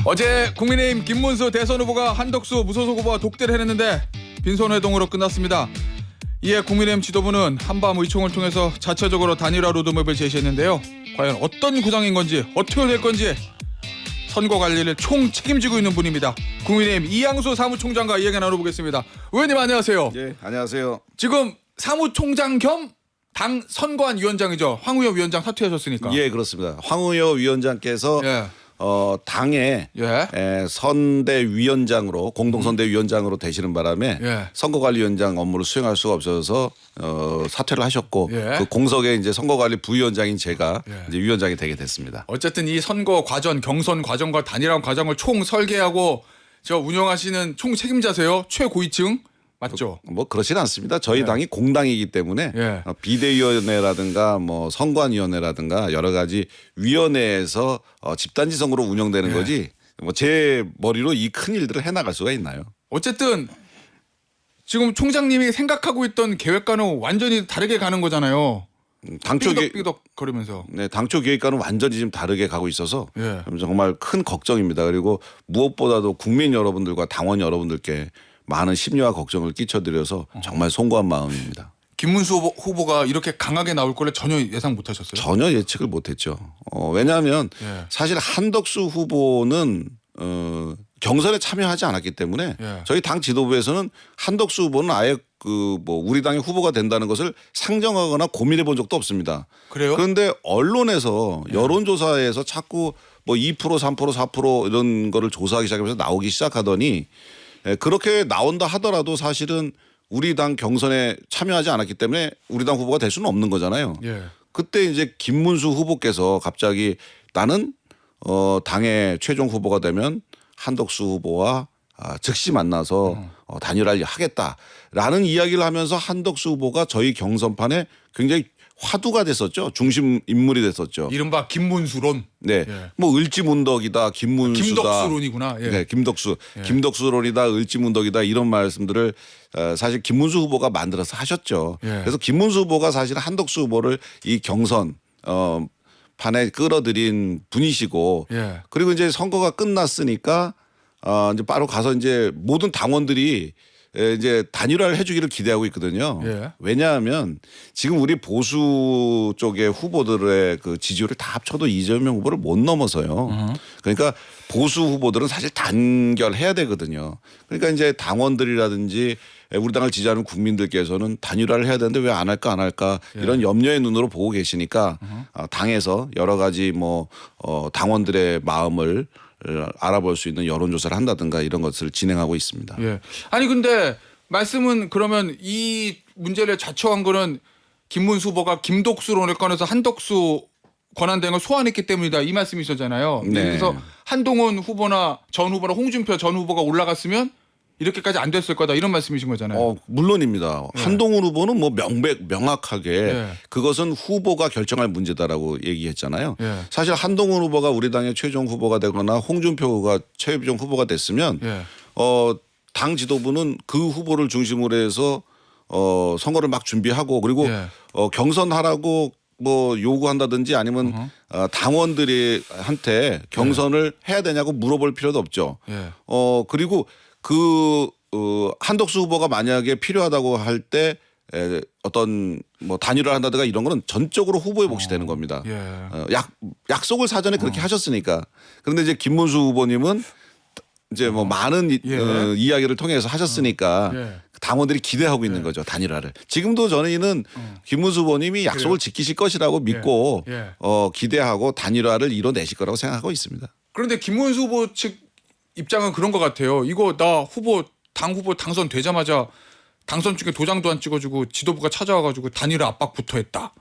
어제 국민의힘 김문수 대선 후보가 한덕수 무소속 후보와 독대를 했는데 빈손회동으로 끝났습니다. 이에 국민의힘 지도부는 한밤 의총을 통해서 자체적으로 단일화 로드맵을 제시했는데요. 과연 어떤 구상인 건지 어떻게 될 건지 선거 관리를 총 책임지고 있는 분입니다. 국민의힘 이양수 사무총장과 이야기 나눠보겠습니다. 의원님 안녕하세요. 예, 안녕하세요. 지금 사무총장 겸 당 선거안 위원장이죠. 황우여 위원장 사퇴하셨으니까. 예, 그렇습니다. 황우여 위원장께서 예. 당의 예. 선대위원장으로 공동선대위원장으로 되시는 바람에 예. 선거관리위원장 업무를 수행할 수가 없어서 사퇴를 하셨고 예. 그 공석의 이제 선거관리 부위원장인 제가 예. 이제 위원장이 되게 됐습니다. 어쨌든 이 선거 과정, 경선 과정과 단일화 과정을 총 설계하고 저 운영하시는 총 책임자세요. 최고위층 맞죠? 뭐 그렇지는 않습니다. 저희 당이 공당이기 때문에 예. 비대위원회라든가 뭐 선관위원회라든가 여러 가지 위원회에서 집단지성으로 운영되는 거지 뭐 제 머리로 이 큰 일들을 해나갈 수가 있나요? 어쨌든 지금 총장님이 생각하고 있던 계획과는 완전히 다르게 가는 거잖아요. 당초 삐덕삐덕 거리면서. 네, 당초 계획과는 완전히 지금 다르게 가고 있어서 예. 정말 큰 걱정입니다. 그리고 무엇보다도 국민 여러분들과 당원 여러분들께 많은 심려와 걱정을 끼쳐드려서 정말 송구한 마음입니다. 김문수 후보가 이렇게 강하게 나올 거를 전혀 예상 못하셨어요? 전혀 예측을 못했죠. 왜냐하면 예. 사실 한덕수 후보는 경선에 참여하지 않았기 때문에 예. 저희 당 지도부에서는 한덕수 후보는 아예 그 뭐 우리 당의 후보가 된다는 것을 상정하거나 고민해 본 적도 없습니다. 그래요? 그런데 언론에서 여론조사에서 자꾸 뭐 2% 3% 4% 이런 거를 조사하기 시작하면서 나오기 시작하더니 그렇게 나온다 하더라도 사실은 우리 당 경선에 참여하지 않았기 때문에 우리 당 후보가 될 수는 없는 거잖아요. 예. 그때 이제 김문수 후보께서 갑자기 나는 당의 최종 후보가 되면 한덕수 후보와 즉시 만나서 단일화를 하겠다라는 이야기를 하면서 한덕수 후보가 저희 경선판에 굉장히 화두가 됐었죠. 중심 인물이 됐었죠. 이른바 김문수론. 네, 예. 뭐 을지문덕이다, 김문수다. 김덕수론이구나. 예. 네, 김덕수론이다, 을지문덕이다 이런 말씀들을 사실 김문수 후보가 만들어서 하셨죠. 예. 그래서 김문수 후보가 사실 한덕수 후보를 이 경선 판에 끌어들인 분이시고 예. 그리고 이제 선거가 끝났으니까 이제 바로 가서 이제 모든 당원들이 이제 단일화를 해주기를 기대하고 있거든요. 예. 왜냐하면 지금 우리 보수 쪽의 후보들의 그 지지율을 다 합쳐도 이재명 후보를 못 넘어서요. 그러니까 보수 후보들은 사실 단결해야 되거든요. 그러니까 이제 당원들이라든지 우리 당을 지지하는 국민들께서는 단일화를 해야 되는데 왜 안 할까 이런 염려의 눈으로 보고 계시니까 당에서 여러 가지 뭐 당원들의 마음을 알아볼 수 있는 여론조사를 한다든가 이런 것을 진행하고 있습니다. 예. 아니 근데 말씀은 그러면 이 문제를 자초한 거는 김문수 후보가 김덕수론을 꺼내서 한덕수 권한대행을 소환했기 때문이다 이 말씀이셨잖아요. 네. 그래서 한동훈 후보나 전 후보나 홍준표 전 후보가 올라갔으면 이렇게까지 안 됐을 거다 이런 말씀이신 거잖아요. 물론입니다. 한동훈 후보는 뭐 명확하게 예. 그것은 후보가 결정할 문제다라고 얘기했잖아요. 예. 사실 한동훈 후보가 우리 당의 최종 후보가 되거나 홍준표가 최종 후보가 됐으면 예. 당 지도부는 그 후보를 중심으로 해서 선거를 막 준비하고 그리고 예. 경선하라고 뭐 요구한다든지 아니면 당원들이 한테 경선을 해야 되냐고 물어볼 필요도 없죠. 예. 그리고 한덕수 후보가 만약에 필요하다고 할 때 어떤 뭐 단일화를 한다든가 이런 거는 전적으로 후보의 몫이 되는 겁니다. 예. 약속을 사전에 그렇게 하셨으니까. 그런데 이제 김문수 후보님은 이제 뭐 많은 이야기를 통해서 하셨으니까 예. 당원들이 기대하고 있는 거죠. 단일화를. 지금도 저희는 김문수 후보님이 약속을 지키실 것이라고 믿고 예. 기대하고 단일화를 이뤄내실 거라고 생각하고 있습니다. 그런데 김문수 후보 측 입장은 그런 것 같아요. 이거 나 당 후보 당선되자마자 당선 중에 도장도 안 찍어주고 지도부가 찾아와가지고 단일화 압박부터 했다.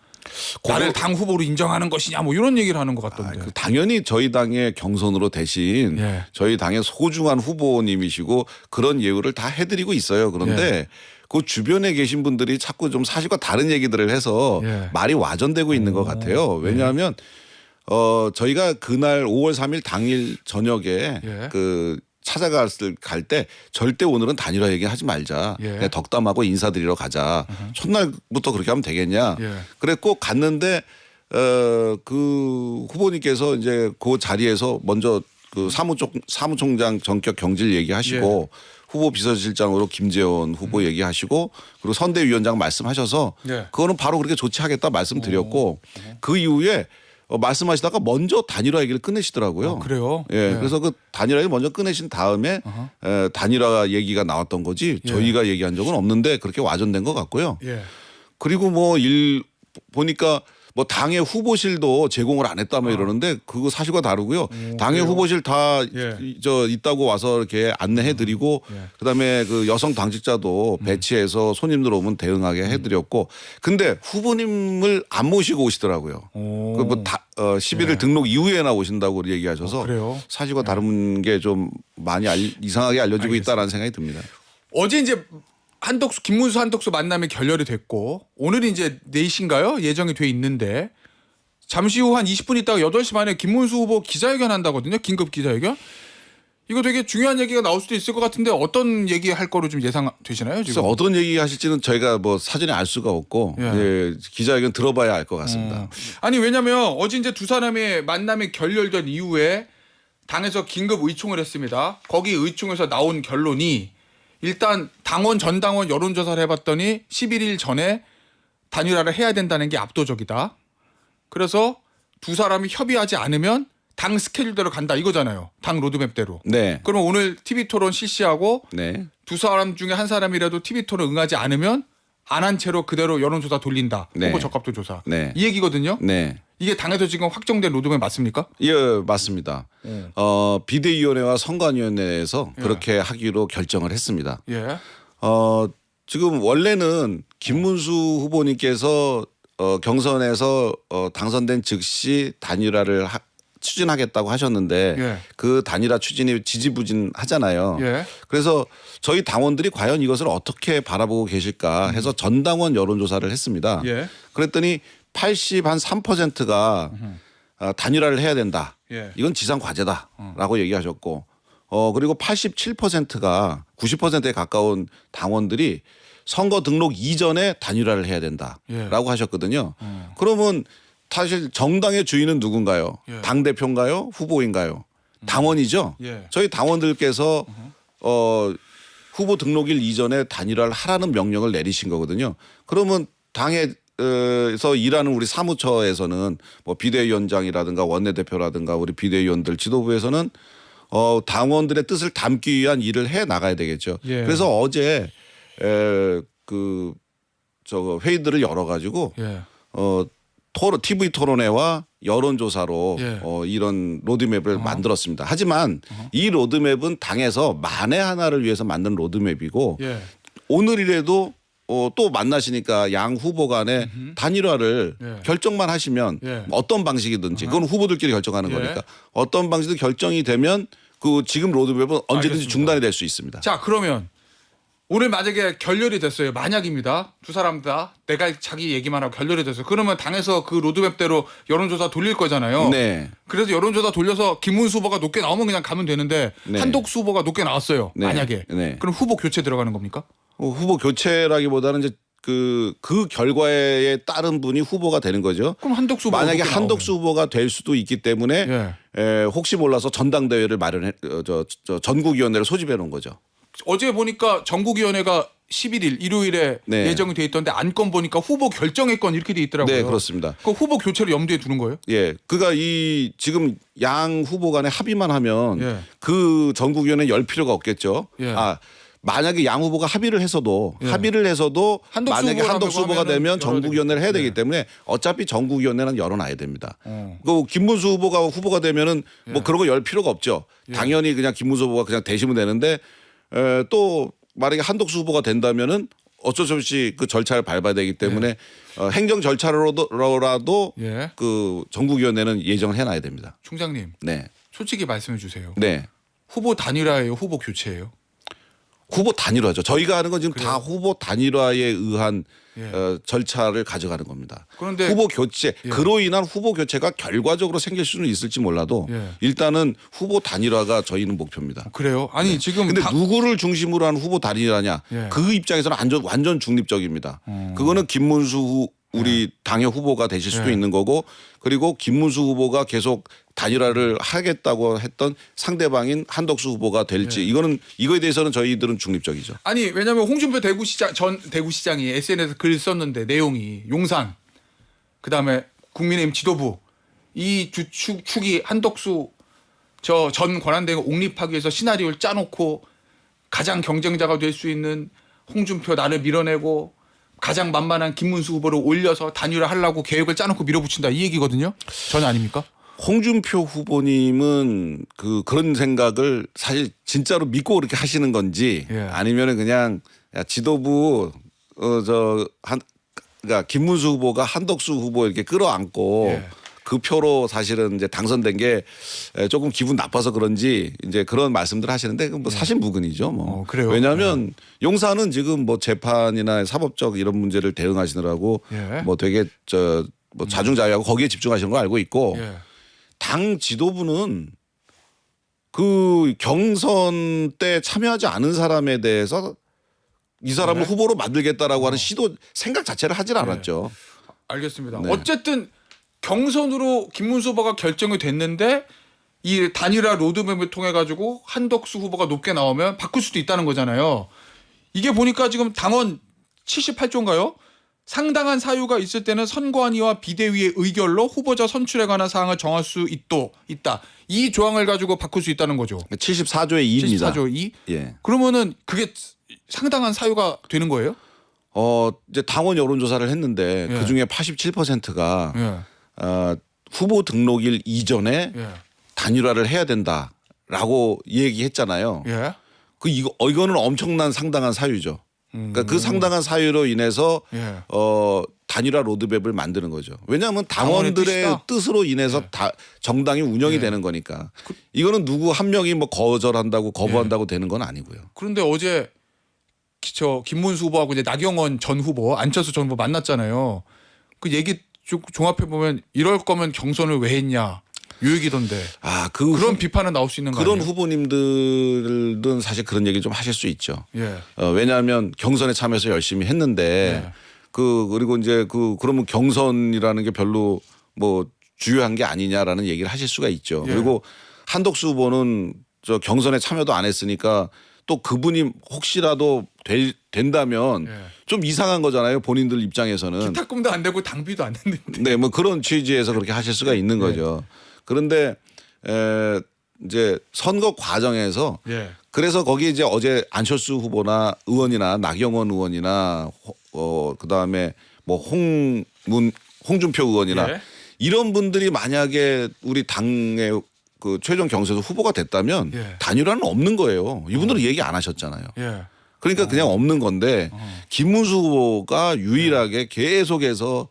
나를 당 후보로 인정하는 것이냐 뭐 이런 얘기를 하는 것 같던데. 당연히 저희 당의 경선으로 대신 예. 저희 당의 소중한 후보님이시고 그런 예우를 다 해드리고 있어요. 그런데 그 주변에 계신 분들이 자꾸 좀 사실과 다른 얘기들을 해서 말이 와전되고 있는 것 같아요. 왜냐하면 저희가 그날 5월 3일 당일 저녁에 그 찾아갈 때 절대 오늘은 단일화 얘기하지 말자. 그냥 덕담하고 인사드리러 가자. 첫날부터 그렇게 하면 되겠냐. 그랬고 갔는데 그 후보님께서 이제 그 자리에서 먼저 그 사무총장 전격 경질 얘기하시고 후보 비서실장으로 김재원 후보 얘기하시고 그리고 선대위원장 말씀하셔서 그거는 바로 그렇게 조치하겠다 말씀드렸고 그 이후에 말씀하시다가 먼저 단일화 얘기를 끝내시더라고요. 그래요? 예, 그래서 그 단일화 얘기 먼저 꺼내신 다음에 단일화 얘기가 나왔던 거지 저희가 얘기한 적은 없는데 그렇게 와전된 것 같고요. 그리고 뭐 보니까 뭐 당의 후보실도 제공을 안 했다 뭐 이러는데 그거 사실과 다르고요. 당의 후보실 다 있다고 와서 이렇게 안내해드리고 그다음에 그 여성 당직자도 배치해서 손님들 오면 대응하게 해드렸고 근데 후보님을 안 모시고 오시더라고요. 그뭐 11일 등록 이후에 나오신다고 얘기하셔서 사실과 다른 게 좀 많이 이상하게 알려지고 있다라는 생각이 듭니다. 어제 이제 김문수 한덕수 만남이 결렬이 됐고 오늘이 이제 4시인가요? 예정이 돼 있는데 잠시 후 한 20분 있다가 8시 반에 김문수 후보 기자회견 한다거든요. 긴급 기자회견. 이거 되게 중요한 얘기가 나올 수도 있을 것 같은데 어떤 얘기 할 거로 좀 예상되시나요? 지금? 그래서 어떤 얘기 하실지는 저희가 뭐 사전에 알 수가 없고 기자회견 들어봐야 알 것 같습니다. 아니 왜냐면 어제 이제 두 사람의 만남이 결렬된 이후에 당에서 긴급 의총을 했습니다. 거기 의총에서 나온 결론이 일단 당원 전당원 여론조사를 해봤더니 11일 전에 단일화를 해야 된다는 게 압도적이다. 그래서 두 사람이 협의하지 않으면 당 스케줄대로 간다 이거잖아요. 당 로드맵대로. 네. 그러면 오늘 TV토론 실시하고 네. 두 사람 중에 한 사람이라도 TV토론 응하지 않으면 안 한 채로 그대로 여론조사 돌린다. 네. 후보 적합도 조사. 네. 이 얘기거든요. 네. 이게 당에서 지금 확정된 로드맵 맞습니까? 예, 맞습니다. 비대위원회와 선관위원회에서 그렇게 하기로 결정을 했습니다. 지금 원래는 김문수 후보님께서 경선에서 당선된 즉시 단일화를 추진하겠다고 하셨는데 그 단일화 추진이 지지부진하잖아요. 그래서 저희 당원들이 과연 이것을 어떻게 바라보고 계실까 해서 전당원 여론조사를 했습니다. 그랬더니 83%가 단일화를 해야 된다. 이건 지상 과제다라고 얘기하셨고 그리고 87%가 90%에 가까운 당원들이 선거 등록 이전에 단일화를 해야 된다라고 하셨거든요. 그러면 사실 정당의 주인은 누군가요? 당 대표인가요? 후보인가요? 당원이죠. 저희 당원들께서 후보 등록일 이전에 단일화를 하라는 명령을 내리신 거거든요. 그러면 당에서 일하는 우리 사무처에서는 뭐 비대위원장이라든가 원내대표라든가 우리 비대위원들 지도부에서는 당원들의 뜻을 담기 위한 일을 해 나가야 되겠죠. 그래서 어제 회의들을 열어가지고 TV 토론회와 여론조사로 이런 로드맵을 만들었습니다. 하지만 이 로드맵은 당에서 만에 하나를 위해서 만든 로드맵이고 오늘이라도 또 만나시니까 양 후보 간에 단일화를 결정만 하시면 어떤 방식이든지 그건 후보들끼리 결정하는 거니까 어떤 방식도 결정이 되면 그 지금 로드맵은 언제든지 알겠습니다. 중단이 될 수 있습니다. 자 그러면 오늘 만약에 결렬이 됐어요. 만약입니다. 두 사람 다 내가 자기 얘기만 하고 결렬이 됐어요. 그러면 당에서 그 로드맵대로 여론조사 돌릴 거잖아요. 그래서 여론조사 돌려서 김문수 후보가 높게 나오면 그냥 가면 되는데 한덕수 후보가 높게 나왔어요. 만약에. 그럼 후보 교체 들어가는 겁니까? 후보 교체라기보다는 이제 그 결과에 따른 분이 후보가 되는 거죠. 그럼 한덕수 후보가 만약에 높게 한덕수 후보가 될 수도 있기 때문에 혹시 몰라서 전당대회를 전국위원회를 소집해 놓은 거죠. 어제 보니까 전국위원회가 11일 일요일에 예정이 돼 있던데 안건 보니까 후보 결정의건 이렇게 돼 있더라고요. 네, 그렇습니다. 그 후보 교체를 염두에 두는 거예요? 그러니까 지금 양 후보 간에 합의만 하면 그 전국위원회 열 필요가 없겠죠. 만약에 양 후보가 합의를 해서도 만약에 한덕수 후보가 되면 전국위원회를 해야 되기 때문에 어차피 전국위원회는 열어놔야 됩니다. 그 김문수 후보가 되면은 뭐 그런 거 열 필요가 없죠. 당연히 그냥 김문수 후보가 그냥 되시면 되는데 또 만약에 한덕수 후보가 된다면은 어쩔 수 없이 그 절차를 밟아야 되기 때문에 행정 절차로라도 그 전국위원회는 예정을 해놔야 됩니다. 총장님, 솔직히 말씀해 주세요. 후보 단일화예요, 후보 교체예요? 후보 단일화죠. 저희가 하는 건 지금 다 후보 단일화에 의한 절차를 가져가는 겁니다. 그런데 후보 교체 그로 인한 후보 교체가 결과적으로 생길 수는 있을지 몰라도 일단은 후보 단일화가 저희는 목표입니다. 그래요? 아니 지금 근데 누구를 중심으로 한 후보 단일화냐 그 입장에서는 완전 중립적입니다. 그거는 김문수 우리 당의 후보가 되실 수도 네. 있는 거고 그리고 김문수 후보가 계속 단일화를 하겠다고 했던 상대방인 한덕수 후보가 될지 이거에 대해서는 저희들은 중립적이죠. 아니 왜냐하면 홍준표 전 대구시장이 SNS에 글 썼는데 내용이 용산 그다음에 국민의힘 지도부 이 두 축이 한덕수 저 전 권한대행 옹립하기 위해서 시나리오를 짜놓고 가장 경쟁자가 될 수 있는 홍준표 나를 밀어내고 가장 만만한 김문수 후보를 올려서 단일화하려고 계획을 짜놓고 밀어붙인다 이 얘기거든요. 전혀 아닙니까? 홍준표 후보님은 그런 생각을 사실 진짜로 믿고 그렇게 하시는 건지 예. 아니면은 그냥 야, 지도부 그러니까 김문수 후보가 한덕수 후보 이렇게 끌어안고 예. 그 표로 사실은 이제 당선된 게 조금 기분 나빠서 그런지 이제 그런 말씀들 하시는데 뭐 사실 무근이죠. 뭐. 그래요? 왜냐하면 용산은 지금 뭐 재판이나 사법적 이런 문제를 대응하시느라고 예. 뭐 되게 뭐 자중자애하고 거기에 집중하시는 걸 알고 있고 예. 당 지도부는 그 경선 때 참여하지 않은 사람에 대해서 이 사람을 네. 후보로 만들겠다라고 하는 시도 생각 자체를 하질 않았죠. 알겠습니다. 네. 어쨌든 경선으로 김문수 후보가 결정이 됐는데 이 단일화 로드맵을 통해 가지고 한덕수 후보가 높게 나오면 바꿀 수도 있다는 거잖아요. 이게 보니까 지금 당원 78조인가요? 상당한 사유가 있을 때는 선관위와 비대위의 의결로 후보자 선출에 관한 사항을 정할 수 있다. 이 조항을 가지고 바꿀 수 있다는 거죠. 74조의 2입니다. 74조 2. 예. 그러면은 그게 상당한 사유가 되는 거예요? 이제 당원 여론조사를 했는데 예. 그 중에 87%가 예. 후보 등록일 이전에 예. 단일화를 해야 된다라고 얘기했잖아요. 예. 이거는 엄청난 상당한 사유죠. 그러니까 그 상당한 사유로 인해서 예. 단일화 로드맵을 만드는 거죠. 왜냐하면 당원의 당원들의 뜻이다? 뜻으로 인해서 다 정당이 운영이 예. 되는 거니까. 이거는 누구 한 명이 뭐 거절한다고 거부한다고 되는 건 아니고요. 그런데 어제 저 김문수 후보하고 이제 나경원 전 후보, 안철수 전 후보 만났잖아요. 그 얘기 쭉 종합해 보면 이럴 거면 경선을 왜 했냐 요 얘기던데. 그런 비판은 나올 수 있는 거 그런 아니에요? 후보님들은 사실 그런 얘기 좀 하실 수 있죠. 예. 왜냐하면 경선에 참여해서 열심히 했는데 예. 그리고 이제 그러면 경선이라는 게 별로 뭐 주요한 게 아니냐라는 얘기를 하실 수가 있죠. 예. 그리고 한덕수 후보는 저 경선에 참여도 안 했으니까 또 그분이 혹시라도 된다면 예. 좀 이상한 거잖아요. 본인들 입장에서는. 기탁금도 안 되고 당비도 안 됐는데. 네, 뭐 그런 취지에서 그렇게 하실 수가 있는 거죠. 그런데 이제 선거 과정에서 예. 그래서 거기 이제 어제 안철수 후보나 의원이나 나경원 의원이나 그다음에 뭐 홍준표 의원이나 예. 이런 분들이 만약에 우리 당의 그 최종 경선에서 후보가 됐다면 예. 단일화는 없는 거예요. 이분들은 얘기 안 하셨잖아요. 예. 그러니까 그냥 없는 건데 김문수 후보가 유일하게 계속해서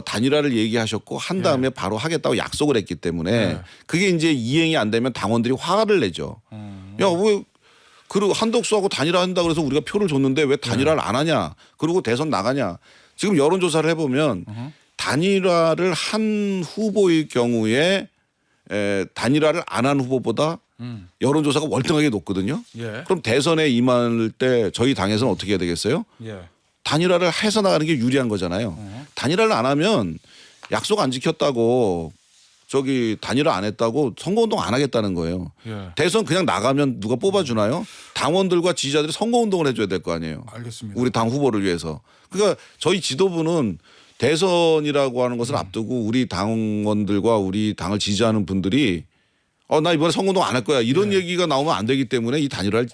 단일화를 얘기하셨고 한 다음에 바로 하겠다고 약속을 했기 때문에 그게 이제 이행이 안 되면 당원들이 화를 내죠. 야, 왜 그리고 한덕수하고 단일화한다 그래서 우리가 표를 줬는데 왜 단일화를 안 하냐? 그리고 대선 나가냐? 지금 여론조사를 해보면 단일화를 한 후보의 경우에 단일화를 안 한 후보보다 여론조사가 월등하게 높거든요. 예. 그럼 대선에 임할 때 저희 당에서는 어떻게 해야 되겠어요? 예. 단일화를 해서 나가는 게 유리한 거잖아요. 단일화를 안 하면 약속 안 지켰다고 단일화 안 했다고 선거운동 안 하겠다는 거예요. 예. 대선 그냥 나가면 누가 뽑아주나요? 당원들과 지지자들이 선거운동을 해줘야 될 거 아니에요. 알겠습니다. 우리 당 후보를 위해서. 그러니까 저희 지도부는 대선이라고 하는 것을 앞두고 우리 당원들과 우리 당을 지지하는 분들이 나 이번에 선거운동 안 할 거야 이런 얘기가 나오면 안 되기 때문에 이 단일화를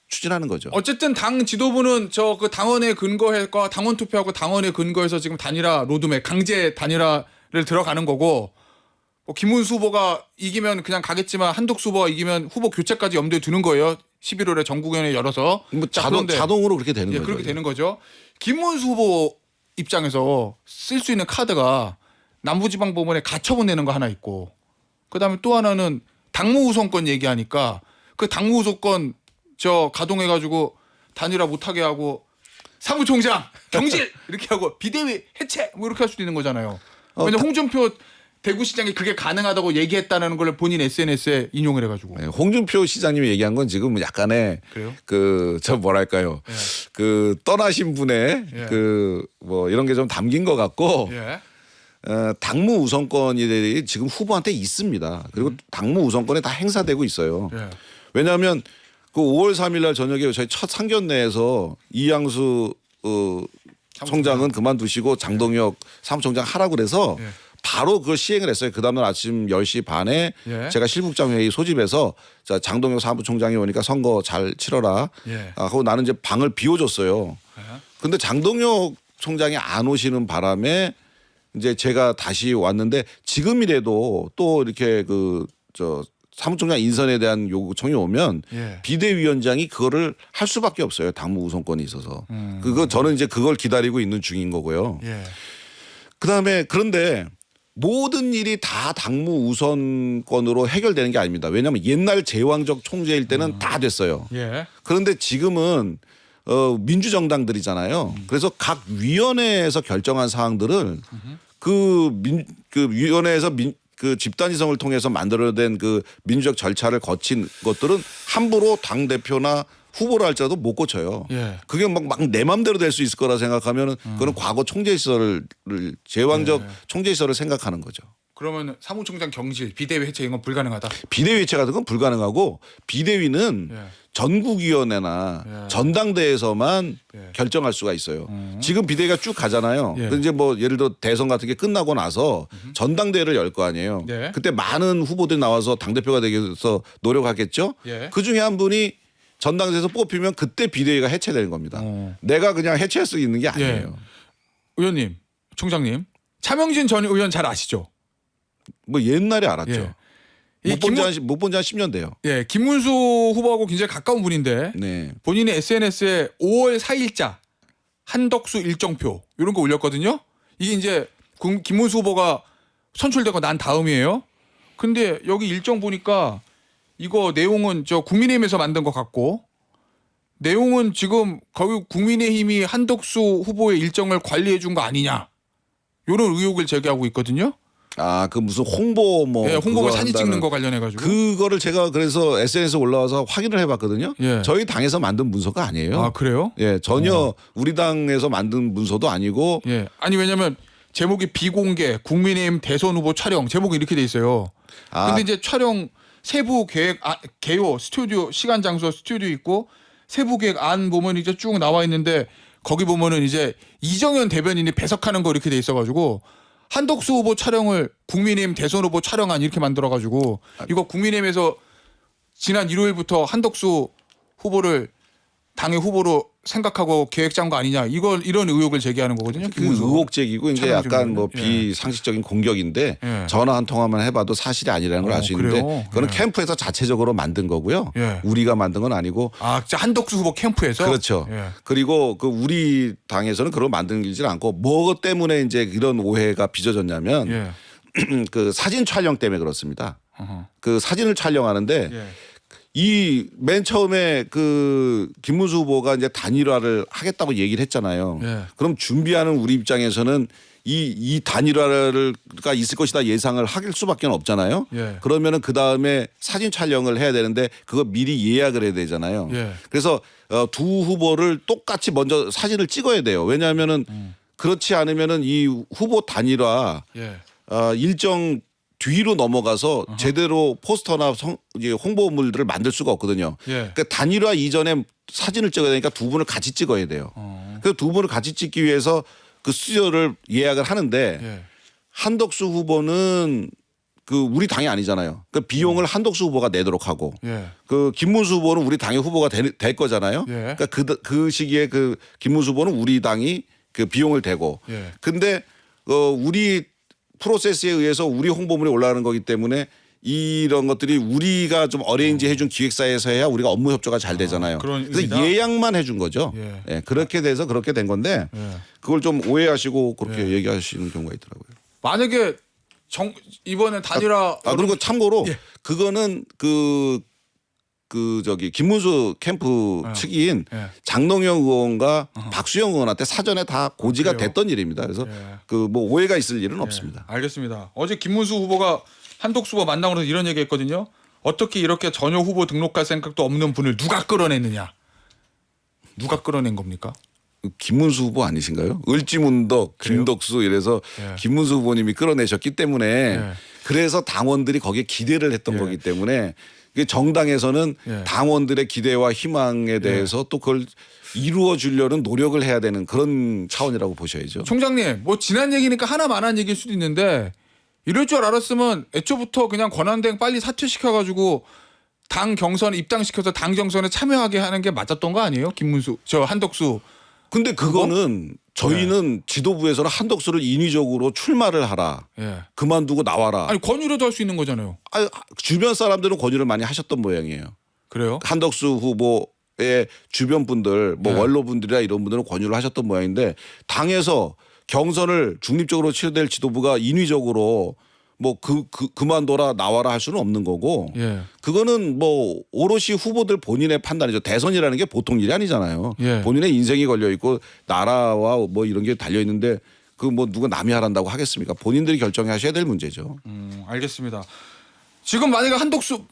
추진하는 거죠. 어쨌든 당 지도부는 저 그 당원에 근거해서 당원 투표하고 당원에 근거해서 지금 단일화 로드맵 강제 단일화를 들어가는 거고 뭐 김문수 후보가 이기면 그냥 가겠지만 한덕수 후보가 이기면 후보 교체까지 염두에 두는 거예요. 11월에 전국위원회 열어서 뭐 자, 그런데 자동으로 그렇게 되는 예, 거죠. 그렇게 되는 거죠. 김문수 후보 입장에서 쓸 수 있는 카드가 남부지방법원에 가처분 내는 거 하나 있고 그다음에 또 하나는 당무우선권 얘기하니까 그 당무우선권 가동해가지고 단일화 못하게 하고 사무총장 경질 이렇게 하고 비대위 해체 뭐 이렇게 할 수도 있는 거잖아요. 왜냐 홍준표 대구시장이 그게 가능하다고 얘기했다는 걸 본인 SNS에 인용을 해가지고. 네, 홍준표 시장님이 얘기한 건 지금 약간의 그래요? 저 뭐랄까요? 예. 그 떠나신 분의 예. 그 뭐 이런 게 좀 담긴 것 같고 예. 당무 우선권이 지금 후보한테 있습니다. 그리고 당무 우선권이 다 행사되고 있어요. 예. 왜냐하면 그 5월 3일 날 저녁에 저희 첫 상견례에서 이양수 총장은 그만두시고 장동혁 사무총장 하라고 그래서 예. 바로 그걸 시행을 했어요. 그 다음날 아침 10시 반에 예. 제가 실국장 회의 소집해서 자 장동혁 사무총장이 오니까 선거 잘 치러라. 예. 하고 나는 이제 방을 비워줬어요. 근데 장동혁 총장이 안 오시는 바람에 이제 제가 다시 왔는데 지금이라도 또 이렇게 사무총장 인선에 대한 요구청이 오면 예. 비대위원장이 그거를 할 수밖에 없어요. 당무 우선권이 있어서. 그거 저는 이제 그걸 기다리고 있는 중인 거고요. 예. 그다음에 그런데 모든 일이 다 당무 우선권으로 해결되는 게 아닙니다. 왜냐하면 옛날 제왕적 총재일 때는 다 됐어요. 예. 그런데 지금은 민주정당들이잖아요. 그래서 각 위원회에서 결정한 사항들을 그 위원회에서 그 집단위성을 통해서 만들어낸 그 민주적 절차를 거친 것들은 함부로 당 대표나 후보를 할지라도 못 고쳐요. 예. 그게 막 내 맘대로 될 수 있을 거라 생각하면은 그건 과거 총재 시절을 제왕적 총재 시절을 생각하는 거죠. 그러면 사무총장 경질, 비대위 해체 이런 건 불가능하다. 비대위 해체 같은 건 불가능하고 비대위는 예. 전국위원회나 예. 전당대회에서만 예. 결정할 수가 있어요. 지금 비대위가 쭉 가잖아요. 예. 근데 이제 뭐 예를 들어 대선 같은 게 끝나고 나서 전당대회를 열 거 아니에요. 예. 그때 많은 후보들이 나와서 당대표가 되기 위해서 노력하겠죠. 예. 그중에 한 분이 전당대회에서 뽑히면 그때 비대위가 해체되는 겁니다. 내가 그냥 해체할 수 있는 게 아니에요. 의원님, 총장님, 차명진 전 의원 잘 아시죠? 뭐 옛날에 알았죠. 예. 못 본 지 한 10년 돼요. 예, 김문수 후보하고 굉장히 가까운 분인데 네. 본인이 SNS에 5월 4일자 한덕수 일정표 이런 거 올렸거든요. 이게 이제 김문수 후보가 선출되고 난 다음이에요. 근데 여기 일정 보니까 이거 내용은 저 국민의힘에서 만든 것 같고 내용은 지금 거기 국민의힘이 한덕수 후보의 일정을 관리해 준 거 아니냐 이런 의혹을 제기하고 있거든요. 아, 그 무슨 홍보 뭐 예, 홍보가 그거 사진 한다는 찍는 거 관련해 가지고 그거를 제가 그래서 SNS에 올라와서 확인을 해봤거든요. 예. 저희 당에서 만든 문서가 아니에요. 아 그래요? 예, 전혀 우리 당에서 만든 문서도 아니고. 예, 아니 왜냐면 제목이 비공개 국민의힘 대선 후보 촬영 제목이 이렇게 돼 있어요. 아. 근데 이제 촬영 세부 계획 개요 스튜디오 시간 장소 스튜디오 있고 세부 계획 안 보면 이제 쭉 나와 있는데 거기 보면은 이제 이정현 대변인이 배석하는 거 이렇게 돼 있어가지고 한덕수 후보 촬영을 국민의힘 대선 후보 촬영안 이렇게 만들어가지고 이거 국민의힘에서 지난 일요일부터 한덕수 후보를 당의 후보로 생각하고 계획 짠 거 아니냐 이런 의혹을 제기하는 거거든요. 그 의혹 제기고 이제 촬영 약간 뭐 중이면은. 예. 비상식적인 공격인데 예. 전화 한 통화만 해봐도 사실이 아니라는 걸 알 수 있는데 그래요? 그거는 예. 캠프에서 자체적으로 만든 거고요. 예. 우리가 만든 건 아니고. 아, 진짜 한덕수 후보 캠프에서 그렇죠. 예. 그리고 그 우리 당에서는 그걸 만들지 않고 뭐 때문에 이제 이런 오해가 빚어졌냐면 예. 그 사진 촬영 때문에 그렇습니다. 어허. 그 사진을 촬영하는데 예. 이 맨 처음에 그 김문수 후보가 이제 단일화를 하겠다고 얘기를 했잖아요. 예. 그럼 준비하는 우리 입장에서는 이 단일화가 있을 것이다 예상을 할 수밖에 없잖아요. 예. 그러면은 그 다음에 사진 촬영을 해야 되는데 그거 미리 예약을 해야 되잖아요. 예. 그래서 두 후보를 똑같이 먼저 사진을 찍어야 돼요. 왜냐하면은 그렇지 않으면은 이 후보 단일화 예. 일정 뒤로 넘어가서 제대로 포스터나 이제 홍보물들을 만들 수가 없거든요. 예. 그러니까 단일화 이전에 사진을 찍어야 되니까 두 분을 같이 찍어야 돼요. 그래서 두 분을 같이 찍기 위해서 그 스튜디오를 예약을 하는데 예. 한덕수 후보는 그 우리 당이 아니잖아요. 그 비용을 한덕수 후보가 내도록 하고 예. 그 김문수 후보는 우리 당의 후보가 될 거잖아요. 예. 그러니까 그 시기에 그 김문수 후보는 우리 당이 그 비용을 대고 예. 근데 우리 프로세스에 의해서 우리 홍보물이 올라가는 거기 때문에 이런 것들이 우리가 좀 어레인지 해준 기획사에서 해야 우리가 업무 협조가 잘 되잖아요. 그런 그래서 의미다? 예약만 해준 거죠. 예. 예, 그렇게 돼서 그렇게 된 건데 예. 그걸 좀 오해하시고 그렇게 얘기하시는 경우가 있더라고요. 만약에 이번에 단일화 그리고 참고로 예. 그거는 그 김문수 캠프 측인 예. 장동영 의원과 박수영 의원한테 사전에 다 고지가 그래요? 됐던 일입니다. 그래서 예. 그 뭐 오해가 있을 일은 없습니다. 알겠습니다. 어제 김문수 후보가 한덕수 후보 만나고 나서 이런 얘기했거든요. 어떻게 이렇게 전혀 후보 등록할 생각도 없는 분을 누가 끌어냈느냐. 누가 끌어낸 겁니까? 김문수 후보 아니신가요? 을지문덕, 그래요? 김덕수 이래서 예. 김문수 후보님이 끌어내셨기 때문에 예. 그래서 당원들이 거기에 기대를 했던 예. 거기 때문에 정당에서는 예. 당원들의 기대와 희망에 대해서 또 그걸 이루어 주려는 노력을 해야 되는 그런 차원이라고 보셔야죠. 총장님, 뭐 지난 얘기니까 하나만한 얘기일 수도 있는데 이럴 줄 알았으면 애초부터 그냥 권한대행 빨리 사퇴시켜가지고 당 경선에 입당시켜서 당 경선에 참여하게 하는 게 맞았던 거 아니에요? 김문수, 한덕수. 근데 그거는 저희는 지도부에서는 한덕수를 인위적으로 출마를 하라. 예. 그만두고 나와라. 아니 권유라도 할 수 있는 거잖아요. 주변 사람들은 권유를 많이 하셨던 모양이에요. 그래요? 한덕수 후보의 주변 분들, 뭐 네. 원로분들이나 이런 분들은 권유를 하셨던 모양인데 당에서 경선을 중립적으로 치러될 지도부가 인위적으로 뭐 그만둬라 나와라 할 수는 없는 거고 예. 그거는 뭐 오롯이 후보들 본인의 판단이죠. 대선이라는 게 보통 일이 아니잖아요. 예. 본인의 인생이 걸려 있고 나라와 뭐 이런 게 달려 있는데 그 뭐 누가 남이 하란다고 하겠습니까? 본인들이 결정하셔야 될 문제죠. 알겠습니다. 지금 만약에 한덕수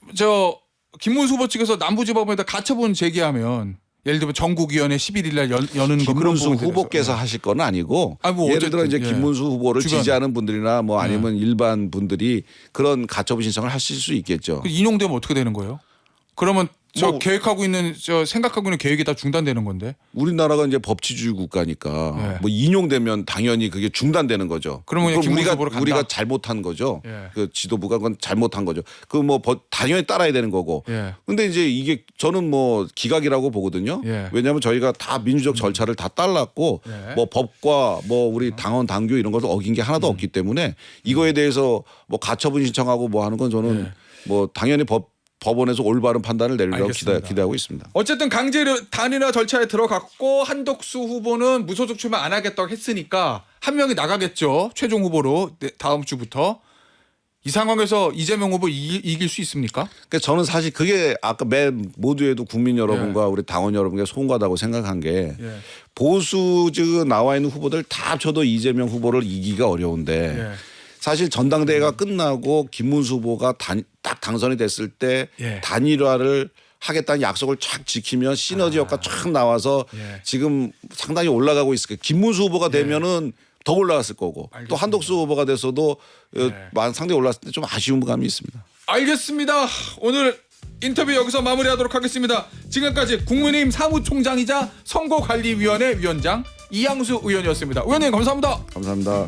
김문수 후보 측에서 남부지법에다 가처분 제기하면 예를 들면 전국위원회 11일 날 여는 거 그런 김문수 부분에 대해서. 후보께서 하실 건 아니고 아니, 뭐 예를 들어 어쨌든, 이제 예. 김문수 후보를 주변. 지지하는 분들이나 뭐 아니면 일반 분들이 그런 가처분 신청을 하실 수 있겠죠. 그 인용되면 어떻게 되는 거예요? 그러면 뭐- 계획하고 있는 생각하고 있는 계획이 다 중단되는 건데. 우리나라가 이제 법치주의 국가니까 예. 뭐 인용되면 당연히 그게 중단되는 거죠. 그러면 그럼 김문수 후보로 간다? 우리가 잘못한 거죠. 예. 그 지도부가 그건 잘못한 거죠. 그 뭐 당연히 따라야 되는 거고. 예. 근데 이제 이게 저는 뭐 기각이라고 보거든요. 예. 왜냐하면 저희가 다 민주적 절차를 다 따랐고 예. 뭐 법과 뭐 우리 당원 당규 이런 것을 어긴 게 하나도 없기 때문에 이거에 대해서 뭐 가처분 신청하고 뭐 하는 건 저는 예. 뭐 당연히 법원에서 올바른 판단을 내리려고 알겠습니다. 기대하고 있습니다. 어쨌든 강제 단일화 절차에 들어갔고 한덕수 후보는 무소속 출마 안 하겠다고 했으니까 한 명이 나가겠죠. 최종 후보로 다음 주부터. 이 상황에서 이재명 후보 이길 수 있습니까? 그러니까 저는 사실 그게 아까 맨 모두에도 국민 여러분과 우리 당원 여러분께 송구하다고 생각한 게 예. 보수 즉 나와 있는 후보들 다 합쳐도 이재명 후보를 이기기가 어려운데 예. 사실 전당대회가 끝나고 김문수 후보가 딱 당선이 됐을 때 예. 단일화를 하겠다는 약속을 쫙 지키면 시너지 효과 쫙 나와서 예. 지금 상당히 올라가고 있을 거예요. 김문수 후보가 되면은 더 올라갔을 거고 또 알겠습니다. 한덕수 후보가 됐어도 상당히 올랐을 때 좀 아쉬운 감이 있습니다. 알겠습니다. 오늘 인터뷰 여기서 마무리하도록 하겠습니다. 지금까지 국민의힘 사무총장이자 선거관리위원회 위원장 이양수 의원이었습니다. 의원님 감사합니다. 감사합니다.